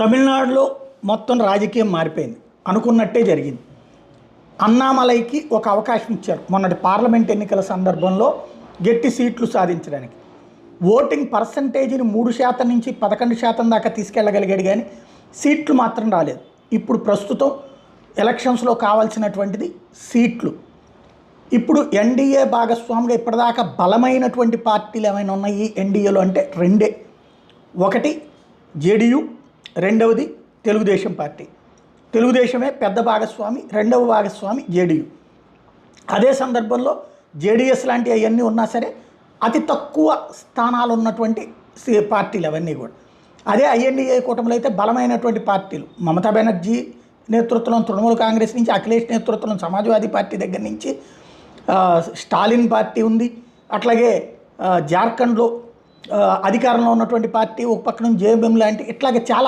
తమిళనాడులో మొత్తం రాజకీయం మారిపోయింది. అనుకున్నట్టే జరిగింది. అన్నామలైకి ఒక అవకాశం ఇచ్చారు మొన్నటి పార్లమెంట్ ఎన్నికల సందర్భంలో గట్టి సీట్లు సాధించడానికి. ఓటింగ్ పర్సంటేజ్ని 3% నుంచి 11% దాకా తీసుకెళ్ళగలిగాడు, కానీ సీట్లు మాత్రం రాలేదు. ఇప్పుడు ప్రస్తుతం ఎలక్షన్స్లో కావాల్సినటువంటిది సీట్లు. ఇప్పుడు ఎన్డీఏ భాగస్వామిగా ఇప్పటిదాకా బలమైనటువంటి పార్టీలు ఏమైనా ఉన్నాయి ఎన్డీఏలో అంటే రెండే. ఒకటి జేడీయూ, రెండవది తెలుగుదేశం పార్టీ. తెలుగుదేశమే పెద్ద భాగస్వామి, రెండవ భాగస్వామి జేడీయూ. అదే సందర్భంలో జేడీఎస్ లాంటి అవన్నీ ఉన్నా సరే అతి తక్కువ స్థానాలు ఉన్నటువంటి పార్టీలు అవన్నీ కూడా. అదే ఐఎన్డీఏ కూటమిలో అయితే బలమైనటువంటి పార్టీలు, మమతా బెనర్జీ నేతృత్వంలో తృణమూల్ కాంగ్రెస్ నుంచి, అఖిలేష్ నేతృత్వంలో సమాజ్వాదీ పార్టీ దగ్గర నుంచి స్టాలిన్ పార్టీ ఉంది. అట్లాగే జార్ఖండ్లో అధికారంలో ఉన్నటువంటి పార్టీ, ఒక పక్క నుంచి జేఎంఎం లాంటి, ఇట్లాగే చాలా